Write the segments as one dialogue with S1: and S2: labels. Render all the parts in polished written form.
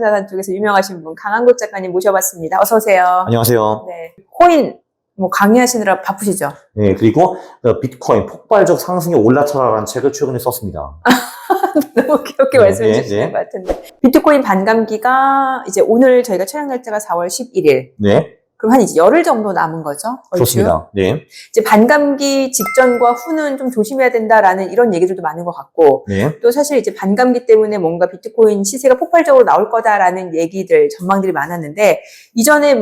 S1: 자산 쪽에서 유명하신 분 강한국 작가님 모셔봤습니다. 어서 오세요.
S2: 안녕하세요.
S1: 네, 코인 강의하시느라 바쁘시죠?
S2: 네, 그리고 비트코인 폭발적 상승에 올라타라라는 책을 최근에 썼습니다.
S1: 너무 귀엽게 말씀해 주시는 것 같은데. 비트코인 반감기가 이제 오늘 저희가 촬영 날짜가 4월 11일.
S2: 네.
S1: 그럼 한 이제 열흘 정도 남은 거죠?
S2: 그렇습니다. 네.
S1: 이제 반감기 직전과 후는 좀 조심해야 된다라는 이런 얘기들도 많은 것 같고,
S2: 네.
S1: 또 사실 이제 반감기 때문에 뭔가 비트코인 시세가 폭발적으로 나올 거다라는 얘기들, 전망들이 많았는데, 이전에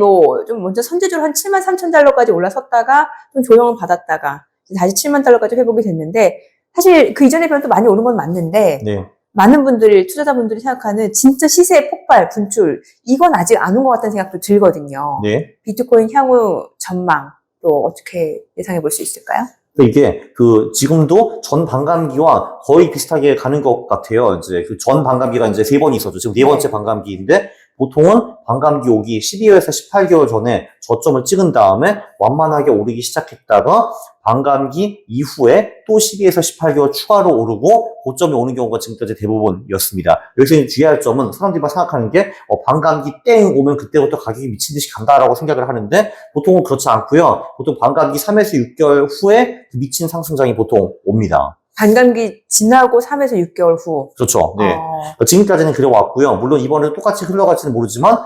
S1: 좀 먼저 선제적으로 한 73,000달러까지 올라섰다가 좀 조정을 받았다가 다시 70,000달러까지 회복이 됐는데, 사실 그 이전에 비하면 또 많이 오른 건 맞는데,
S2: 네.
S1: 많은 분들이, 투자자분들이 생각하는 진짜 시세 폭발, 분출, 이건 아직 안 온 것 같다는 생각도 들거든요.
S2: 네.
S1: 비트코인 향후 전망, 또 어떻게 예상해 볼 수 있을까요?
S2: 이게 지금도 전 반감기와 거의 비슷하게 가는 것 같아요. 이제 전 반감기가 이제 3번이 있었죠. 지금 4번째 반감기인데, 보통은 반감기 오기 12월에서 18개월 전에 저점을 찍은 다음에 완만하게 오르기 시작했다가 반감기 이후에 또 12에서 18개월 추가로 오르고 고점이 오는 경우가 지금까지 대부분이었습니다. 여기서 주의할 점은 사람들이 생각하는 게 반감기 땡 오면 그때부터 가격이 미친 듯이 간다라고 생각을 하는데 보통은 그렇지 않고요. 보통 반감기 3에서 6개월 후에 미친 상승장이 보통 옵니다.
S1: 반감기 지나고 3에서 6개월 후.
S2: 그렇죠. 네. 지금까지는 그래왔고요. 물론 이번에도 똑같이 흘러갈지는 모르지만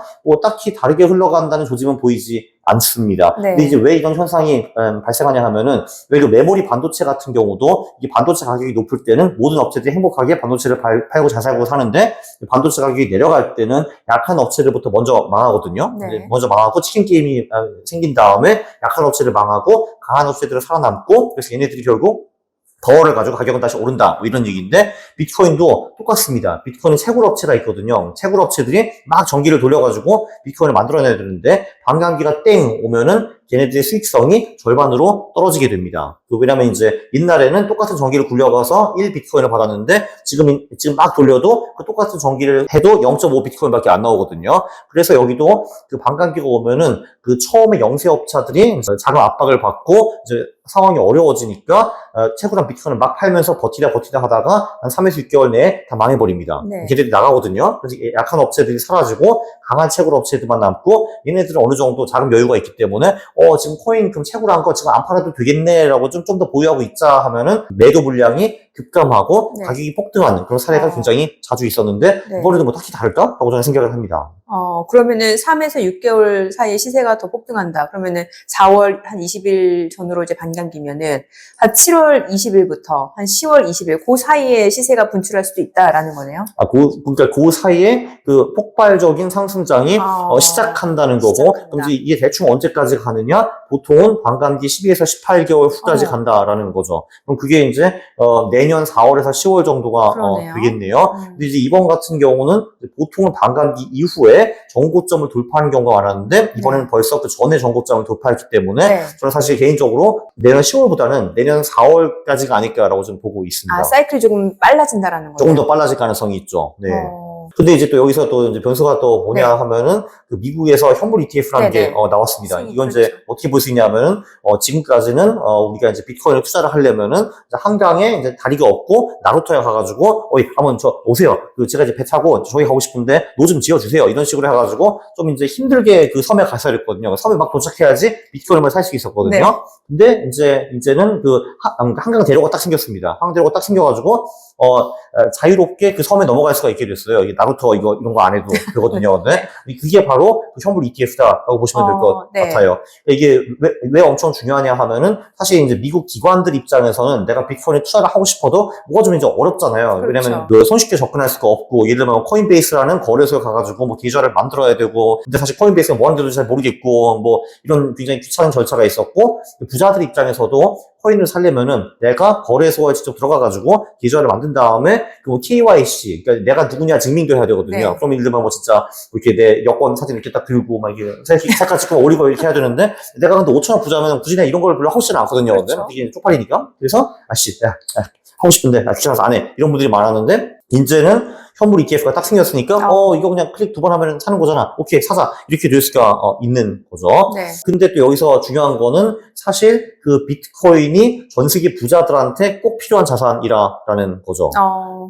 S2: 딱히 다르게 흘러간다는 조짐은 보이지 않습니다.
S1: 네.
S2: 근데 이제 왜 이런 현상이 발생하냐 하면은 왜 메모리 반도체 같은 경우도 이 반도체 가격이 높을 때는 모든 업체들이 행복하게 반도체를 팔고 잘 살고 사는데 반도체 가격이 내려갈 때는 약한 업체들부터 먼저 망하거든요.
S1: 네.
S2: 먼저 망하고 치킨 게임이 생긴 다음에 약한 업체를 망하고 강한 업체들은 살아남고 그래서 얘네들이 결국 더워를 가지고 가격은 다시 오른다 이런 얘기인데 비트코인도 똑같습니다. 비트코인은 채굴 업체가 있거든요. 채굴 업체들이 막 전기를 돌려가지고 비트코인을 만들어내야 되는데 반감기가 땡 오면은 걔네들의 수익성이 절반으로 떨어지게 됩니다. 왜냐면 이제 옛날에는 똑같은 전기를 굴려가서 1비트코인을 받았는데 지금 막 돌려도 그 똑같은 전기를 해도 0.5 비트코인밖에 안 나오거든요. 그래서 여기도 반감기가 오면은 처음에 영세업자들이 자금 압박을 받고 이제 상황이 어려워지니까 채굴한 비트코인을 막 팔면서 버티다 하다가 한 3에서 6개월 내에 다 망해버립니다.
S1: 네.
S2: 걔네들이 나가거든요. 그래서 약한 업체들이 사라지고 강한 채굴 업체들만 남고 얘네들은 어느 정도 자금 여유가 있기 때문에 지금 코인 그럼 채굴한 거 지금 안 팔아도 되겠네라고 좀 더 보유하고 있자 하면은 매도 물량이 급감하고
S1: 네.
S2: 가격이 폭등하는 그런 사례가 굉장히 자주 있었는데
S1: 네.
S2: 이번에도 딱히 다를까? 라고 저는 생각을 합니다.
S1: 그러면은 3에서 6개월 사이에 시세가 더 폭등한다. 그러면은 4월 한 20일 전으로 이제 반감기면은 한 7월 20일부터 한 10월 20일 그 사이에 시세가 분출할 수도 있다라는 거네요.
S2: 그러니까 그 사이에 폭발적인 상승장이 시작한다는 거고 그럼 이게 대충 언제까지 가느냐? 보통은 반감기 12에서 18개월 후까지 간다라는 거죠. 그럼 그게 이제 내년 4월에서 10월 정도가 되겠네요. 근데 이제 이번 같은 경우는 보통은 반감기 이후에 전고점을 돌파하는 경우가 많았는데 이번에는 벌써 그 전에 전고점을 돌파했기 때문에 저는 사실 개인적으로 내년 10월보다는 내년 4월까지가 아닐까라고 좀 보고 있습니다.
S1: 사이클이 조금 빨라진다라는 거죠.
S2: 조금 더 빨라질 가능성이 있죠. 네. 근데 이제 또 여기서 또 이제 변수가 또 뭐냐 하면은 미국에서 현물 ETF라는 게 나왔습니다. 이건 이제 어떻게 볼 수 있냐면은 지금까지는 우리가 이제 비트코인을 투자를 하려면은 이제 한강에 이제 다리가 없고 나루터에 가가지고 한번 오세요. 제가 이제 배 타고 저기 가고 싶은데 노 좀 지어주세요. 이런 식으로 해가지고 좀 이제 힘들게 섬에 갔어야 됐거든요. 섬에 막 도착해야지 비트코인을 살 수 있었거든요. 근데 이제는 한강 대로가 딱 생겼습니다. 한강 대로가 딱 생겨가지고 자유롭게 섬에 넘어갈 수가 있게 됐어요. 이게 나루터 이런 거 안 해도 되거든요. 근데 그게 바로 현물 ETF다라고 보시면 될 것 같아요. 이게 왜 엄청 중요하냐 하면은 사실 이제 미국 기관들 입장에서는 내가 비트코인에 투자를 하고 싶어도 뭐가 좀 이제 어렵잖아요.
S1: 그렇죠.
S2: 왜냐면 손쉽게 접근할 수가 없고 예를 들면 코인베이스라는 거래소에 가가지고 계좌를 만들어야 되고 근데 사실 코인베이스가 뭐 하는지도 잘 모르겠고 이런 굉장히 귀찮은 절차가 있었고 부자들 입장에서도 코인을 살려면은 내가 거래소에 직접 들어가가지고 계좌를 만든 다음에 KYC, 그러니까 내가 누구냐 증명도 해야 되거든요. 그럼 예를 들면 진짜 이렇게 내 여권 사진 이렇게 딱 들고 막 이렇게 셀카 찍고 올리고 이렇게 해야 되는데 내가 근데 5천원 부자면 굳이 내가 이런 걸 별로 하고 싶지는 않거든요.
S1: 그렇죠.
S2: 이게 쪽팔리니까. 그래서 하고 싶은데 귀찮아서 안 해. 이런 분들이 많았는데 이제는 현물 ETF가 딱 생겼으니까 이거 그냥 클릭 2번 하면 사는 거잖아. 오케이 사자. 이렇게 될 수가 있는 거죠. 근데 또 여기서 중요한 거는 사실 그 비트코인이 전 세계 부자들한테 꼭 필요한 자산이라는 거죠.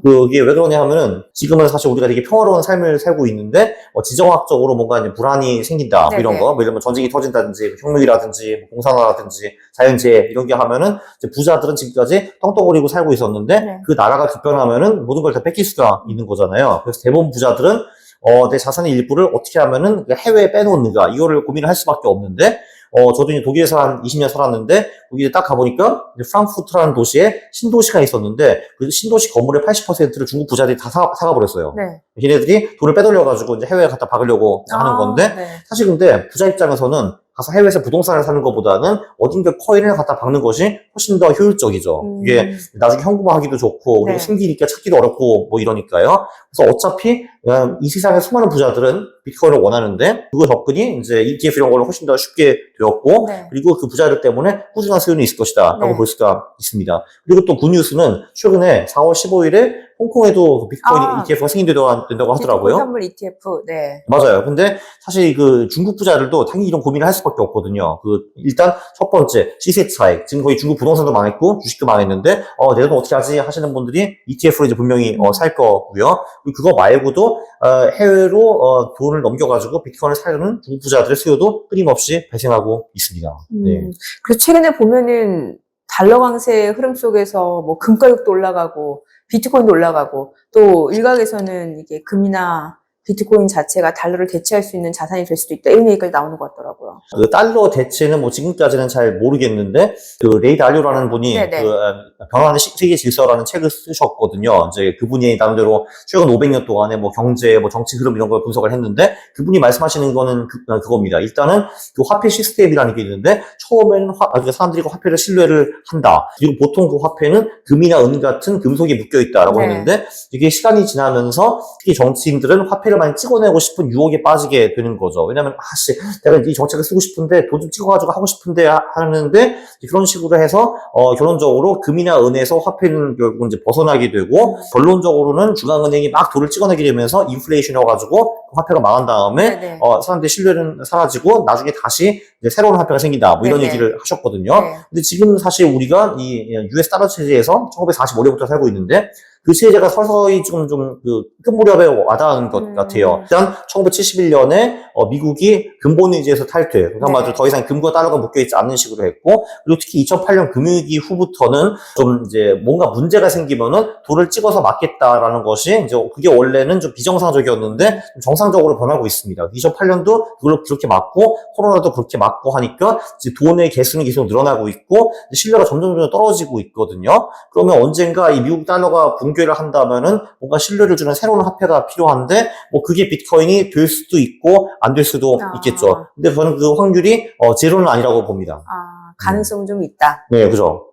S2: 그게 왜 그러냐 하면은 지금은 사실 우리가 되게 평화로운 삶을 살고 있는데 지정학적으로 뭔가 이제 불안이 생긴다 뭐 이런 거, 뭐 예를 들면 전쟁이 터진다든지 혁명이라든지 뭐 공산화라든지 자연재해 이런 게 하면은 이제 부자들은 지금까지 떵떵거리고 살고 있었는데 그 나라가 급변하면은 모든 걸 다 뺏길 수가 있는 거잖아요. 그래서 대부분 부자들은 내 자산의 일부를 어떻게 하면은 해외에 빼놓는가 이거를 고민을 할 수밖에 없는데 저도 이제 독일에서 한 20년 살았는데 거기에 딱 가보니까 이제 프랑크푸르트라는 도시에 신도시가 있었는데 그 신도시 건물의 80%를 중국 부자들이 다 사가버렸어요. 걔네들이 돈을 빼돌려가지고 이제 해외에 갖다 박으려고 하는 건데 사실 근데 부자 입장에서는 가서 해외에서 부동산을 사는 것보다는 어딘가 코인을 갖다 박는 것이 훨씬 더 효율적이죠. 이게 나중에 현금화하기도 좋고 그리고 숨기니까 찾기도 어렵고 뭐 이러니까요. 그래서 어차피 이 세상의 수많은 부자들은 비트코인을 원하는데 그거 접근이 이제 ETF 이런 걸로 훨씬 더 쉽게 되었고 그리고 그 부자들 때문에 꾸준한 수요는 있을 것이다 라고 볼 수가 있습니다. 그리고 또 굿뉴스는 최근에 4월 15일에 홍콩에도 비트코인 ETF가 생긴다고 하더라고요.
S1: 현물 ETF,
S2: 맞아요. 근데 사실 그 중국 부자들도 당연히 이런 고민을 할 수밖에 없거든요. 일단 첫 번째, 시세 차익. 지금 거의 중국 부동산도 망했고, 주식도 망했는데, 내 돈 어떻게 하지? 하시는 분들이 ETF로 이제 분명히 살 거고요. 그리고 그거 말고도, 해외로, 돈을 넘겨가지고 비트코인을 사려는 중국 부자들의 수요도 끊임없이 발생하고 있습니다.
S1: 그래서 최근에 보면은 달러 강세의 흐름 속에서 뭐 금가격도 올라가고, 비트코인도 올라가고 또 일각에서는 이게 금이나 비트코인 자체가 달러를 대체할 수 있는 자산이 될 수도 있다 이런 얘기까지 나오는 것 같더라고요.
S2: 그 달러 대체는 뭐 지금까지는 잘 모르겠는데 그 레이 달리오라는 분이 그 변화하는 세계 질서라는 책을 쓰셨거든요. 이제 그분이 나름대로 최근 500년 동안의 뭐 경제, 뭐 정치 흐름 이런 걸 분석을 했는데 그분이 말씀하시는 거는 그겁니다. 일단은 그 화폐 시스템이라는 게 있는데 처음에는 사람들이 그 화폐를 신뢰를 한다. 그리고 보통 그 화폐는 금이나 은 같은 금속이 묶여 있다라고 했는데 이게 시간이 지나면서 특히 정치인들은 화폐를 많이 찍어내고 싶은 유혹에 빠지게 되는 거죠. 왜냐면 내가 이 정책을 쓰고 싶은데 돈 좀 찍어가지고 하고 싶은데 하는데 그런 식으로 해서 결론적으로 금이나 은에서 화폐는 결국 이제 벗어나게 되고 결론적으로는 중앙은행이 막 돈을 찍어내게 되면서 인플레이션이어가지고 화폐가 망한 다음에 사람들의 신뢰는 사라지고 나중에 다시 이제 새로운 화폐가 생긴다 뭐 이런 얘기를 하셨거든요. 근데 지금 사실 우리가 이 US 달러 체제에서 1945년부터 살고 있는데 그 체제가 서서히 좀 그 끝무렵에 와닿은 것 같아요. 일단 1971년에 미국이 근본위기에서 탈퇴, 한마디로 더 이상 금과 달러가 묶여있지 않는 식으로 했고, 그리고 특히 2008년 금융위기 후부터는 좀 이제 뭔가 문제가 생기면은 돈을 찍어서 막겠다라는 것이 이제 그게 원래는 좀 비정상적이었는데 좀 정상적으로 변하고 있습니다. 2008년도 그걸 그렇게 막고 코로나도 그렇게 막고 하니까 이제 돈의 개수는 계속 늘어나고 있고 신뢰가 점점 떨어지고 있거든요. 그러면 언젠가 이 미국 달러가 붕괴를 한다면은 뭔가 신뢰를 주는 새로운 화폐가 필요한데 뭐 그게 비트코인이 될 수도 있고 안 될 수도 있겠죠. 근데 저는 그 확률이 제로는 아니라고 봅니다.
S1: 가능성은 좀 있다.
S2: 네, 그죠.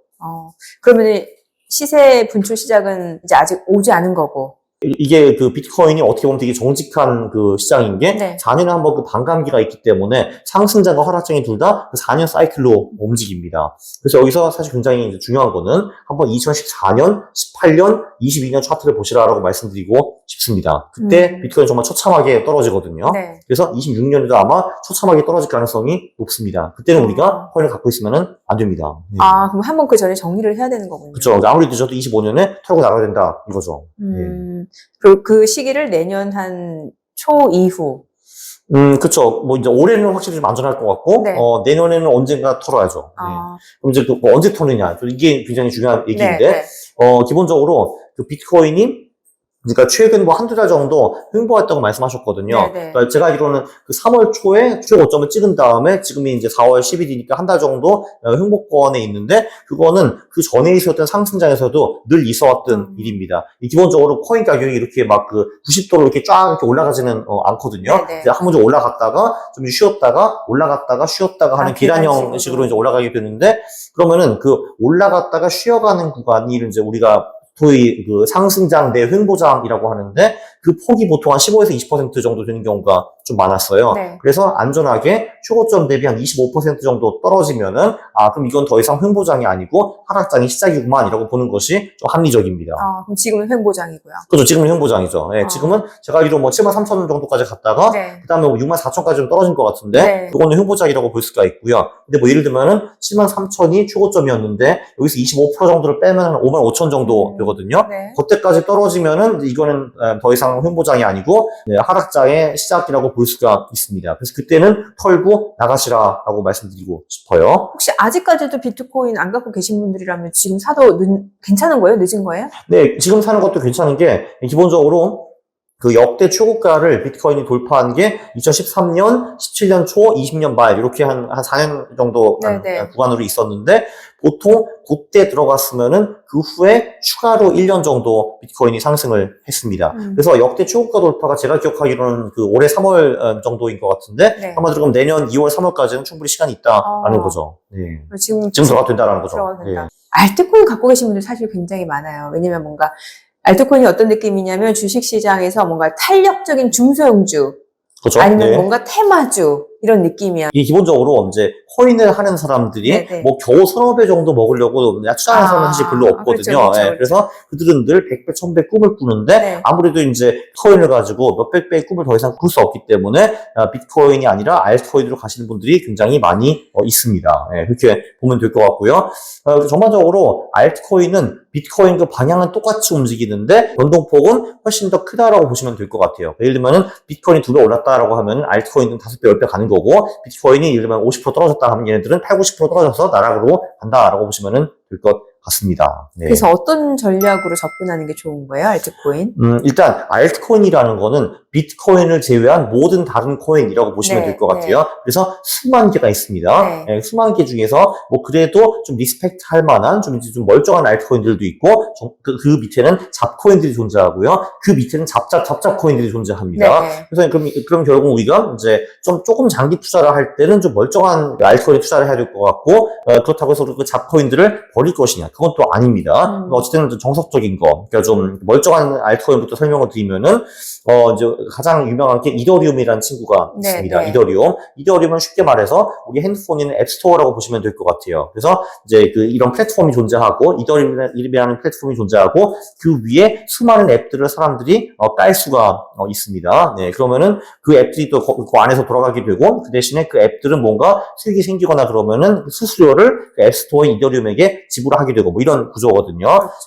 S1: 그러면 시세 분출 시작은 이제 아직 오지 않은 거고.
S2: 이게 그 비트코인이 어떻게 보면 되게 정직한 그 시장인 게 4년에 한 번 그 반감기가 있기 때문에 상승장과 하락장이 둘 다 그 4년 사이클로 움직입니다. 그래서 여기서 사실 굉장히 이제 중요한 거는 한번 2014년, 18년, 22년 차트를 보시라라고 말씀드리고 싶습니다. 그때 비트코인 정말 처참하게 떨어지거든요. 그래서 26년에도 아마 처참하게 떨어질 가능성이 높습니다. 그때는 우리가 코인을 갖고 있으면 안 됩니다.
S1: 그럼 한번 그 전에 정리를 해야 되는 거군요.
S2: 그렇죠. 아무리 늦어도 25년에 털고 나가야 된다 이거죠.
S1: 그리고 그 시기를 내년 한 초 이후.
S2: 그쵸. 뭐, 이제 올해는 확실히 좀 안전할 것 같고, 내년에는 언젠가 털어야죠. 그럼 이제 뭐 언제 털느냐. 이게 굉장히 중요한 얘기인데, 기본적으로 그 비트코인이 그러니까 최근 뭐 한두 달 정도 횡보했다고 말씀하셨거든요. 그러니까 제가 알기로는 그 3월 초에 최고 고점을 찍은 다음에 지금이 이제 4월 10일이니까 한 달 정도 횡보권에 있는데 그거는 그 전에 있었던 상승장에서도 늘 있어왔던 일입니다. 기본적으로 코인 가격이 이렇게 막 그 90도로 이렇게 쫙 이렇게 올라가지는 않거든요. 이제 한 번 좀 올라갔다가 좀 쉬었다가 올라갔다가 쉬었다가 하는 계단형식으로 이제 올라가게 되는데 그러면은 그 올라갔다가 쉬어가는 구간이 이제 우리가 소위 그 상승장 내 횡보장이라고 하는데 그 폭이 보통 한 15에서 20% 정도 되는 경우가 좀 많았어요.
S1: 네.
S2: 그래서 안전하게 최고점 대비 한 25% 정도 떨어지면은 그럼 이건 더 이상 횡보장이 아니고 하락장이 시작이구만이라고 보는 것이 좀 합리적입니다.
S1: 그럼 지금은 횡보장이고요.
S2: 그렇죠. 지금은 횡보장이죠. 예, 지금은 제가 알기로 뭐 73,000원 정도까지 갔다가
S1: 네.
S2: 그다음에 뭐 64,000까지 좀 떨어진 것 같은데
S1: 네.
S2: 그거는 횡보장이라고 볼 수가 있고요. 근데 뭐 예를 들면은 73,000이 최고점이었는데 여기서 25% 정도를 빼면 55,000 정도 되거든요.
S1: 네.
S2: 그때까지 떨어지면은 이거는 더 이상 횡보장이 아니고 하락장의 시작이라고 볼 수가 있습니다. 그래서 그때는 털고 나가시라라고 말씀드리고 싶어요.
S1: 혹시 아직까지도 비트코인 안 갖고 계신 분들이라면 지금 사도 괜찮은 거예요? 늦은 거예요?
S2: 네, 지금 사는 것도 괜찮은 게 기본적으로 그 역대 최고가를 비트코인이 돌파한 게 2013년, 17년 초, 20년 말 이렇게 한 4년 정도 구간으로 있었는데 보통 그때 들어갔으면은 그 후에 추가로 1년 정도 비트코인이 상승을 했습니다. 그래서 역대 최고가 돌파가 제가 기억하기로는 그 올해 3월 정도인 것 같은데
S1: 네.
S2: 한마디로 그럼 내년 2월, 3월까지는 충분히 시간이 있다라는 거죠. 네.
S1: 지금
S2: 들어가도 된다라는 거죠.
S1: 들어가도 된다.
S2: 네.
S1: 알트코인 갖고 계신 분들 사실 굉장히 많아요. 왜냐면 뭔가 알트코인이 어떤 느낌이냐면 주식시장에서 뭔가 탄력적인 중소형주
S2: 그렇죠?
S1: 아니면
S2: 네.
S1: 뭔가 테마주 이런 느낌이야.
S2: 이 기본적으로 이제 코인을 하는 사람들이
S1: 네네.
S2: 뭐 겨우 1,000배 정도 먹으려고 투자하는 사람은 사실 별로 없거든요.
S1: 그렇죠.
S2: 예, 그래서 그들은 늘 100배, 1000배 꿈을 꾸는데
S1: 네. 아무래도
S2: 아무래도 이제 코인을 가지고 몇백 배의 꿈을 더 이상 꿀 수 없기 때문에 비트코인이 아니라 알트코인으로 가시는 분들이 굉장히 많이 있습니다. 예, 그렇게 보면 될 것 같고요. 전반적으로 알트코인은 비트코인 그 방향은 똑같이 움직이는데 변동폭은 훨씬 더 크다라고 보시면 될 것 같아요. 예를 들면은 비트코인이 2배 올랐다라고 하면 알트코인은 5배, 10배 가는 거고 비트코인이 예를 들면 50% 떨어졌다 하면 얘네들은 80, 90% 떨어져서 나락으로 간다라고 보시면 될 것 같습니다. 네.
S1: 그래서 어떤 전략으로 접근하는 게 좋은 거예요, 알트코인?
S2: 일단 알트코인이라는 거는 비트코인을 제외한 모든 다른 코인이라고 보시면 될 것 같아요. 그래서 수만 개가 있습니다. 네, 수만 개 중에서 뭐 그래도 좀 리스펙트 할 만한 좀 멀쩡한 알트코인들도 있고 그 밑에는 잡코인들이 존재하고요. 그 밑에는 잡잡 코인들이 존재합니다. 그래서 그럼 결국 우리가 이제 조금 장기 투자를 할 때는 좀 멀쩡한 알트코인 투자를 해야 될 것 같고 그렇다고 해서 그 잡코인들을 버릴 것이냐? 그건 또 아닙니다. 어쨌든 좀 정석적인 거, 그러니까 좀 멀쩡한 알트코인부터 설명을 드리면은 이제 가장 유명한 게 이더리움이라는 친구가 있습니다. 이더리움은 쉽게 말해서 우리 핸드폰에 있는 앱스토어라고 보시면 될 것 같아요. 그래서 이제 이런 플랫폼이 존재하고 이더리움이라는 플랫폼이 존재하고 그 위에 수많은 앱들을 사람들이 깔 수가 있습니다. 네, 그러면은 그 앱들이 또 그 안에서 돌아가게 되고 그 대신에 그 앱들은 뭔가 수익이 생기거나 그러면은 수수료를 그 앱스토어 이더리움에게 지불하게 되고 뭐 이런 구조거든요.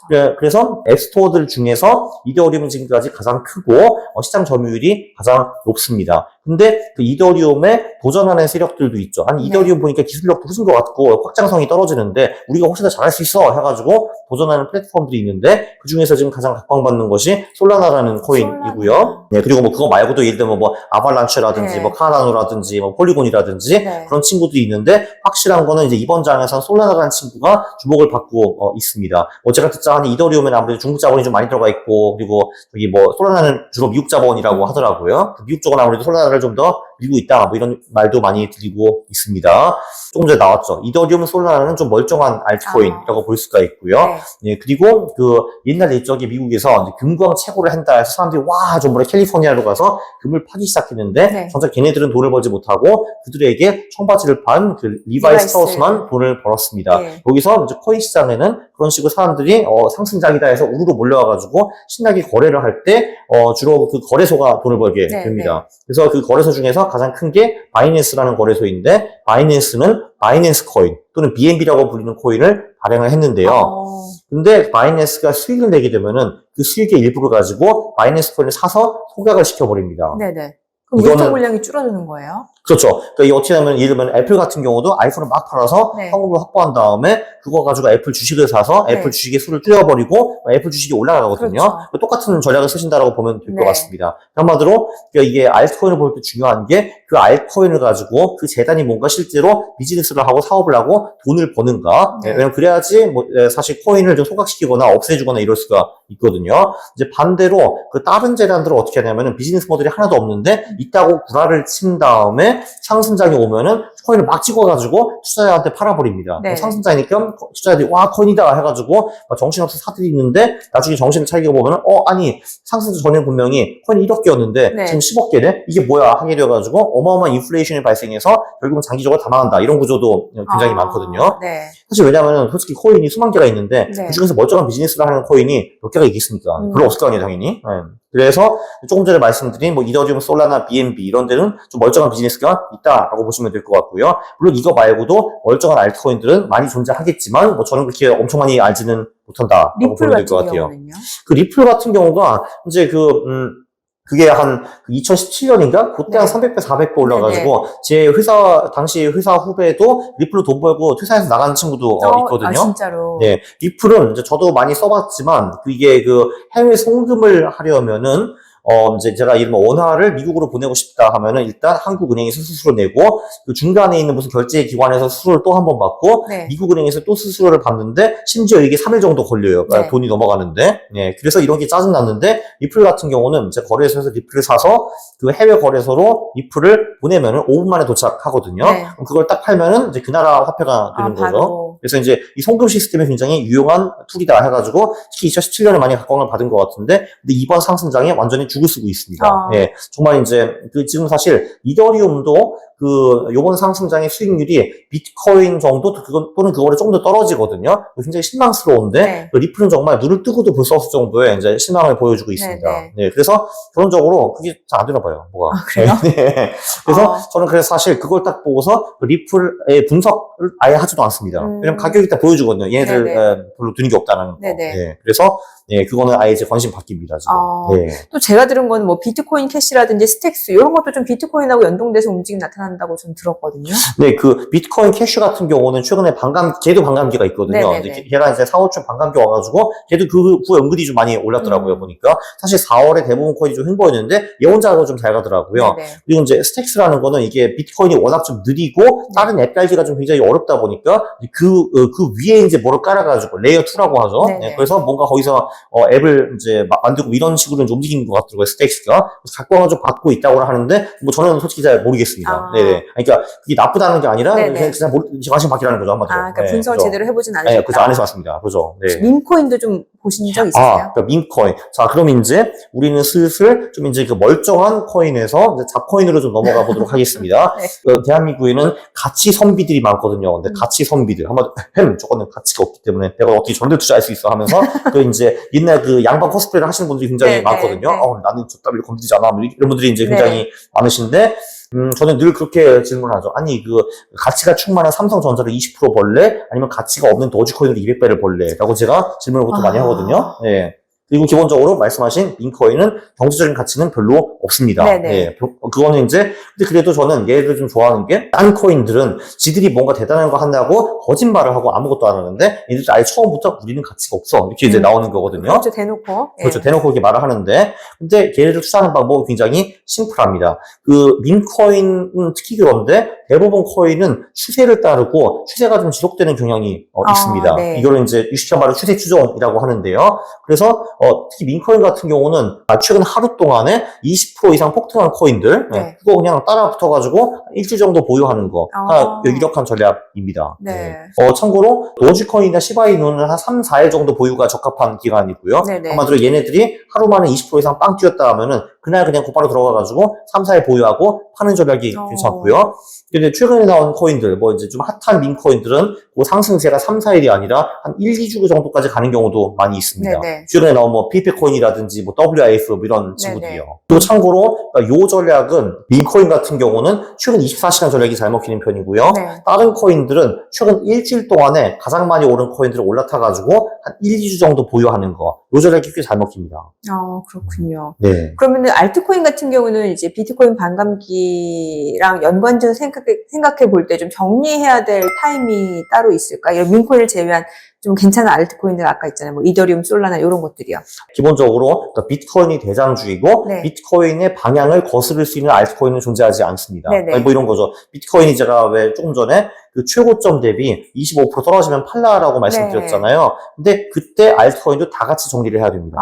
S1: 그렇죠.
S2: 그래서 앱스토어들 중에서 이더리움은 지금까지 가장 크고 시장 점유율이 가장 높습니다. 근데 그 이더리움에 도전하는 세력들도 있죠. 아니 이더리움 보니까 기술력도 흐진 것 같고 확장성이 떨어지는데 우리가 훨씬 더 잘할 수 있어 해가지고 도전하는 플랫폼들이 있는데 그 중에서 지금 가장 각광받는 것이 솔라나라는 코인이고요. 네, 그리고 뭐 그거 말고도 예를 들면 뭐 아발란체라든지 뭐 카라노라든지 뭐 폴리곤이라든지 그런 친구들이 있는데 확실한 거는 이제 이번 장에서 솔라나라는 친구가 주목을 받고 있습니다. 제가 듣자하니 이더리움에는 아무래도 중국 자본이 좀 많이 들어가 있고 그리고 여기 뭐 솔라나는 주로 미국 자본이라고 하더라고요. 미국 쪽은 아무래도 솔라나를 좀 더 밀고 있다 뭐 이런 말도 많이 드리고 있습니다. 조금 전에 나왔죠. 이더리움 솔라나는 좀 멀쩡한 알트코인이라고 볼 수가 있고요. 예, 그리고 그 옛날 옛적에 미국에서 이제 금광 채굴을 한다 해서 사람들이 와 좀 뭐래 캘리포니아로 가서 금을 파기 시작했는데 정작 걔네들은 돈을 벌지 못하고 그들에게 청바지를 판 그 리바이 스트라우스만 돈을 벌었습니다. 여기서 이제 코인 시장에는 그런 식으로 사람들이 상승장이다 해서 우르르 몰려와가지고 신나게 거래를 할 때 주로 그 거래소가 돈을 벌게 됩니다. 그래서 그 거래소 중에서 가장 큰 게 바이낸스라는 거래소인데 바이낸스는 바이낸스 코인 또는 BNB라고 불리는 코인을 발행을 했는데요. 근데 바이낸스가 수익을 내게 되면은 그 수익의 일부를 가지고 바이낸스 코인을 사서 소각을 시켜버립니다.
S1: 그럼 유통 물량이 줄어드는 거예요?
S2: 그렇죠. 그러니까 이게 어떻게 하면 예를 들면 애플 같은 경우도 아이폰을 막 팔아서 현금을 확보한 다음에 그거 가지고 애플 주식을 사서 애플 주식의 수를 줄여버리고 애플 주식이 올라가거든요. 똑같은 전략을 쓰신다라고 보면 될 것 같습니다. 한마디로 그러니까 이게 알트코인을 볼 때 중요한 게 그 알트코인을 가지고 그 재단이 뭔가 실제로 비즈니스를 하고 사업을 하고 돈을 버는가. 왜냐면 그래야지 뭐 사실 코인을 좀 소각시키거나 없애주거나 이럴 수가 있거든요. 이제 반대로 그 다른 재단들은 어떻게 하냐면은 비즈니스 모델이 하나도 없는데 있다고 구라를 친 다음에 상승장이 오면은 코인을 막 찍어가지고 투자자한테 팔아버립니다.
S1: 네.
S2: 상승장이니까 투자자들이 와 코인이다 해가지고 정신없이 사들이는데 나중에 정신을 차리고 보면 아니 상승 전에 분명히 코인이 1억 개였는데
S1: 네.
S2: 지금 10억 개네? 이게 뭐야 하게 돼가지고 어마어마한 인플레이션이 발생해서 결국은 장기적으로 다 망한다 이런 구조도 굉장히 많거든요.
S1: 네.
S2: 사실 왜냐하면 솔직히 코인이 수만 개가 있는데
S1: 네.
S2: 그중에서 멀쩡한 비즈니스를 하는 코인이 몇 개가 있겠습니까? 별로 없을 거 아니에요 당연히. 네. 그래서 조금 전에 말씀드린 뭐 이더리움, 솔라나, BNB 이런 데는 좀 멀쩡한 비즈니스가 있다라고 보시면 될 것 같고요. 물론 이거 말고도 멀쩡한 알트코인들은 많이 존재하겠지만 뭐 저는 그렇게 엄청 많이 알지는 못한다라고
S1: 리플
S2: 보면 될 것
S1: 같은
S2: 같아요.
S1: 경우는요?
S2: 그 리플 같은 경우가 이제 그게 한 2017년인가? 그때 한
S1: 네.
S2: 300배, 400배 올라가지고 제 회사 당시 회사 후배도 리플로 돈 벌고 퇴사해서 나가는 친구도 있거든요.
S1: 아, 진짜로?
S2: 네, 리플은 이제 저도 많이 써봤지만 이게 그 해외 송금을 하려면은 이제 제가 이런 원화를 미국으로 보내고 싶다 하면은 일단 한국은행에서 수수료 내고 그 중간에 있는 무슨 결제 기관에서 수수료를 또 한 번 받고
S1: 네.
S2: 미국은행에서 또 수수료를 받는데 심지어 이게 3일 정도 걸려요.
S1: 네.
S2: 돈이 넘어가는데. 네, 그래서 이런 게 짜증났는데 리플 같은 경우는 제 거래소에서 리플을 사서 그 해외 거래소로 리플을 보내면은 5분 만에 도착하거든요.
S1: 네.
S2: 그럼 그걸 딱 팔면은 이제 그 나라 화폐가 되는 거죠.
S1: 바로.
S2: 그래서 이제 이 송금 시스템이 굉장히 유용한 툴이다 해가지고 특히 2017년에 많이 각광을 받은 것 같은데 근데 이번 상승장에 완전히 죽을 쓰고 있습니다. 예, 정말 이제 지금 사실 이더리움도 요번 상승장의 수익률이 비트코인 정도 또는 그거보다 조금 더 떨어지거든요. 굉장히 실망스러운데
S1: 네.
S2: 리플은 정말 눈을 뜨고도 볼 수 없을 정도의 이제 실망을 보여주고 있습니다.
S1: 네.
S2: 네, 그래서 결론적으로 그게 잘 안 되나 봐요. 뭐가.
S1: 아, 그래요?
S2: 네. 그래서 저는 그래서 사실 그걸 딱 보고서 리플의 분석을 아예 하지도 않습니다. 왜냐면 가격이 딱 보여주거든요. 얘네들 별로 드는 게 없다는 거. 네. 그래서 네, 그거는 아예 이제 관심 바뀝니다. 지금. 네.
S1: 또 제가 들은 거는 뭐 비트코인 캐시라든지 스택스 이런 것도 좀 비트코인하고 연동돼서 움직임 나타난다고 좀 들었거든요.
S2: 네, 그 비트코인 캐시 같은 경우는 최근에 걔도 반감기가 있거든요. 이제 걔가 이제 4, 5초 반감기 와가지고 걔도 그 후에 은근히 좀 많이 올랐더라고요. 보니까 사실 4월에 대부분 코인이 좀 횡보했는데 얘 혼자도 좀 잘 가더라고요. 그리고 이제 스택스라는 거는 이게 비트코인이 워낙 좀 느리고 다른 앱 깔기가 좀 굉장히 어렵다 보니까 그 위에 이제 뭐를 깔아가지고 레이어 2라고 하죠. 네, 그래서 뭔가 거기서 앱을 이제 만들고 이런 식으로 좀 움직이는 것 같더라고요, 스택스가. 각광을 좀 받고 있다고 하는데, 뭐 저는 솔직히 잘 모르겠습니다. 네네. 그러니까 그게 나쁘다는 게 아니라, 그냥 관심 받기라는 거죠, 한마디로.
S1: 그러니까 분석을
S2: 그렇죠.
S1: 제대로 해보진 않으셨다.
S2: 네, 그죠. 안 해서 맞습니다. 그죠. 네.
S1: 밈코인도 좀 보신 적 있으세요?
S2: 그러니까 밈코인. 자, 그럼 이제 우리는 슬슬 좀 이제 그 멀쩡한 코인에서 이제 잡코인으로 좀 넘어가 보도록 하겠습니다. 대한민국에는 가치 선비들이 많거든요. 근데 가치 선비들. 한마디로, 저거는 가치가 없기 때문에 내가 어떻게 저런 데 투자할 수 있어 하면서, 또 이제 옛날 그 양반 코스프레를 하시는 분들이 굉장히 많거든요. 나는 저 따위를 건드리지 않아. 뭐 이런 분들이 이제 굉장히 많으신데, 저는 늘 그렇게 질문하죠. 아니, 가치가 충만한 삼성전자를 20% 벌래? 아니면 가치가 없는 도지코인으로 200배를 벌래? 라고 제가 질문을 보통 많이 하거든요. 네. 그리고 기본적으로 말씀하신 민코인은 경제적인 가치는 별로 없습니다. 네. 그거는 이제, 근데 그래도 저는 얘를 좀 좋아하는 게, 딴 코인들은 지들이 뭔가 대단한 거 한다고 거짓말을 하고 아무것도 안 하는데, 얘들 아예 처음부터 우리는 가치가 없어. 이렇게 이제 나오는 거거든요.
S1: 그렇죠, 대놓고.
S2: 그렇죠, 대놓고 이렇게 말을 하는데, 근데 걔네들 투자하는 방법은 굉장히 심플합니다. 민코인은 특히 그런데, 대부분 코인은 추세를 따르고, 추세가 좀 지속되는 경향이 있습니다. 이거를 이제 유식화 말로 추세 추종이라고 하는데요. 그래서, 특히 민코인 같은 경우는 최근 하루 동안에 20% 이상 폭등한 코인들, 그거 그냥 따라 붙어가지고 일주일 정도 보유하는 거가 유력한 전략입니다. 참고로 도지코인이나 시바이누는 한 3, 4일 정도 보유가 적합한 기간이고요. 한마디로 얘네들이 하루 만에 20% 이상 빵 뛰었다 하면은 그날 그냥 곧바로 들어가가지고 3, 4일 보유하고 파는 전략이 괜찮고요. 근데 최근에 나온 코인들, 뭐 이제 좀 핫한 밈코인들은 그 상승세가 3, 4일이 아니라 한 1, 2주 정도까지 가는 경우도 많이 있습니다. 최근에 나온 뭐 피피코인이라든지 뭐 WIF 뭐 이런 친구들이요. 또 참고로 요 전략은 밈코인 같은 경우는 최근 24시간 전략이 잘 먹히는 편이고요. 다른 코인들은 최근 일주일 동안에 가장 많이 오른 코인들을 올라타가지고 한 1, 2주 정도 보유하는 거. 요 전략이 꽤 잘 먹힙니다.
S1: 그렇군요.
S2: 네.
S1: 그러면은 알트코인 같은 경우는 이제 비트코인 반감기랑 연관돼서 생각해 볼 때 좀 정리해야 될 타임이 따로 있을까? 이런 민코인을 제외한 좀 괜찮은 알트코인들 아까 있잖아요. 뭐 이더리움, 솔라나 이런 것들이요.
S2: 기본적으로 그러니까 비트코인이 대장주이고 비트코인의 방향을 거스를 수 있는 알트코인은 존재하지 않습니다. 뭐 이런 거죠. 비트코인이 제가 왜 조금 전에 그 최고점 대비 25% 떨어지면 팔라라고 말씀드렸잖아요. 근데 그때 알트코인도 다 같이 정리를 해야 됩니다.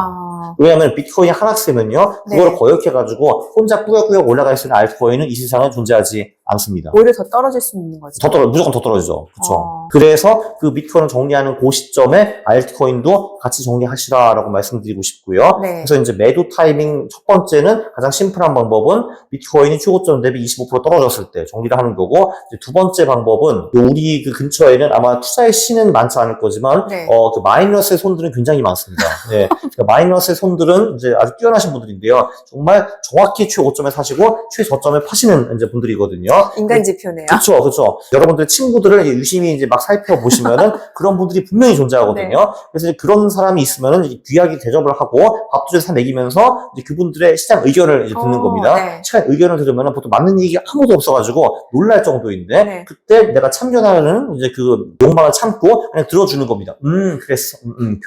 S2: 왜냐하면 비트코인이 하락세면요, 그걸 거역해가지고 혼자 꾸역꾸역 올라갈 수 있는 알트코인은 이 세상에 존재하지 않습니다.
S1: 오히려 더 떨어질 수 있는 거죠.
S2: 무조건 더 떨어지죠. 그렇죠. 그래서 그 비트코인을 정리하는 그 시점에 알트코인도 같이 정리하시라라고 말씀드리고 싶고요.
S1: 네.
S2: 그래서 이제 매도 타이밍 첫 번째는 가장 심플한 방법은 비트코인이 최고점 대비 25% 떨어졌을 때 정리를 하는 거고, 이제 두 번째 방법은 우리 그 근처에는 아마 투자의 신은 많지 않을 거지만
S1: 네.
S2: 그 마이너스의 손들은 굉장히 많습니다. 네. 그러니까 마이너스의 손들은 이제 아주 뛰어나신 분들인데요. 정말 정확히 최고점에 사시고 최저점에 파시는 이제 분들이거든요.
S1: 인간 지표네요.
S2: 그렇죠, 그렇죠. 여러분들 친구들을 이제 유심히 이제 막 살펴보시면은 그런 분들이 분명히 존재하거든요.
S1: 네.
S2: 그래서 이제 그런 사람이 있으면은 이제 귀하게 대접을 하고 밥도 사 먹이면서 이제 그분들의 시장 의견을 이제 듣는 겁니다.
S1: 네.
S2: 시장 의견을 들으면은 보통 맞는 얘기가 아무도 없어가지고 놀랄 정도인데
S1: 네.
S2: 그때 내가 참견하는 이제 그 욕망을 참고 그냥 들어주는 겁니다. 그랬어,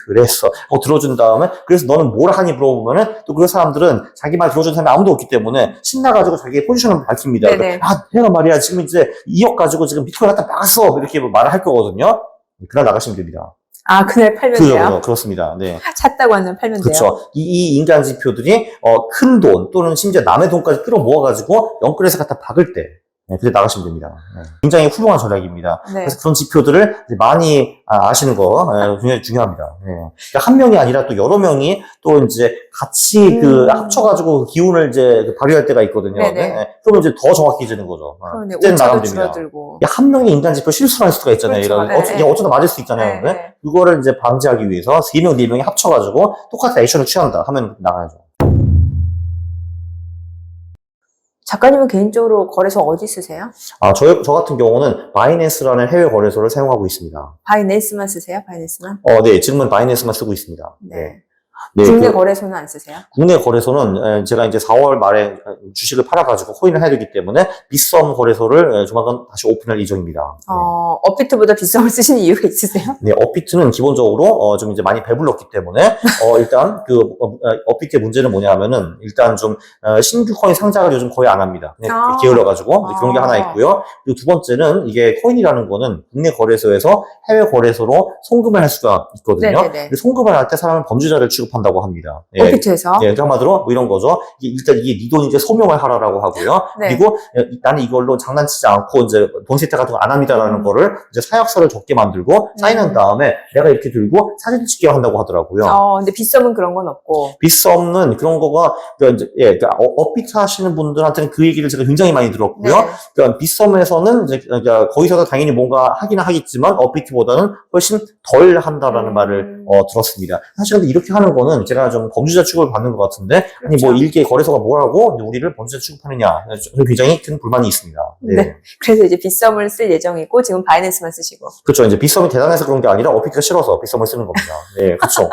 S2: 그랬어. 들어준 다음에 그래서 너는 뭘 하니 물어보면은 또 그런 사람들은 자기 말 들어준 사람이 아무도 없기 때문에 신나가지고 자기의 포지션을 밝힙니다.
S1: 네네.
S2: 내가 말이야 지금 이제 2억 가지고 지금 비트코인 갖다 막았어 이렇게 말을 할 거거든요. 그날 나가시면 됩니다.
S1: 아, 그날 팔면 돼요?
S2: 그렇습니다. 네.
S1: 샀다고 하면 팔면 돼요?
S2: 그렇죠. 이 인간 지표들이 큰 돈 또는 심지어 남의 돈까지 끌어모아가지고 영끌에서 갖다 박을 때 그때 나가시면 됩니다. 네. 굉장히 훌륭한 전략입니다.
S1: 네.
S2: 그래서 그런 지표들을 이제 많이 아시는 거 굉장히 중요합니다. 네. 그러니까 한 명이 아니라 또 여러 명이 또 이제 같이 그 합쳐가지고 그 기운을 이제 발휘할 때가 있거든요.
S1: 네네.
S2: 네. 그러면 이제 더 정확해지는 거죠.
S1: 그러네.
S2: 그때는
S1: 오차도
S2: 나가면 됩니다.
S1: 줄어들고.
S2: 한 명의 인간 지표 실수를 할 수가 있잖아요.
S1: 그렇죠.
S2: 이런
S1: 네.
S2: 어쩌다 맞을 수 있잖아요.
S1: 네.
S2: 네. 그거를 이제 방지하기 위해서 3명, 4명이 합쳐가지고 똑같은 액션을 취한다 하면 나가야죠.
S1: 작가님은 개인적으로 거래소 어디 쓰세요?
S2: 저 같은 경우는 바이낸스라는 해외 거래소를 사용하고 있습니다.
S1: 바이낸스만 쓰세요? 바이낸스만?
S2: 네, 지금은 바이낸스만 쓰고 있습니다.
S1: 네.
S2: 네,
S1: 국내 거래소는 안 쓰세요?
S2: 국내 거래소는 제가 이제 4월 말에 주식을 팔아가지고 코인을 해야 되기 때문에 빗썸 거래소를 조만간 다시 오픈할 예정입니다.
S1: 업비트보다 빗썸을 쓰시는 이유가 있으세요?
S2: 네, 업비트는 기본적으로 좀 이제 많이 배불렀기 때문에 일단 그 업비트의 문제는 뭐냐면은 일단 좀 신규 코인 상장을 요즘 거의 안 합니다. 게을러가지고 그런 게 하나 있고요. 그리고 두 번째는 이게 코인이라는 거는 국내 거래소에서 해외 거래소로 송금을 할 수가 있거든요.
S1: 네네네.
S2: 근데 송금을 할 때 사람은 범죄자를 취급한다고 합니다.
S1: 업비트에서?
S2: 네, 한마디로 뭐 이런 거죠. 일단 이게 네 돈인지 소명을 하라라고 하고요.
S1: 네.
S2: 그리고 나는 이걸로 장난치지 않고 이제 돈 세탁 같은 거 안 합니다라는 거를 이제 사역서를 적게 만들고 사인한 다음에 내가 이렇게 들고 사진 찍게 한다고 하더라고요.
S1: 근데 빗썸은 그런 건 없고.
S2: 빗썸은 그런 거가 그러니까 이제 업비트 하시는 분들한테는 그 얘기를 제가 굉장히 많이 들었고요.
S1: 네.
S2: 그러니까 빗썸에서는 이제 그러니까 거기서도 당연히 뭔가 하기는 하겠지만 업비트보다는 훨씬 덜 한다라는 말을 들었습니다. 사실 근데 이렇게 하는 거는 제가 좀 범죄자 취급을 받는 것 같은데 아니 뭐 일개 거래소가 뭐라고 우리를 범죄자 취급하느냐 저는 굉장히 큰 불만이 있습니다.
S1: 네. 그래서 이제 빗썸을 쓸 예정이고 지금 바이낸스만 쓰시고.
S2: 그렇죠. 이제 빗썸이 대단해서 그런 게 아니라 업비트가 싫어서 빗썸을 쓰는 겁니다. 네, 그렇죠.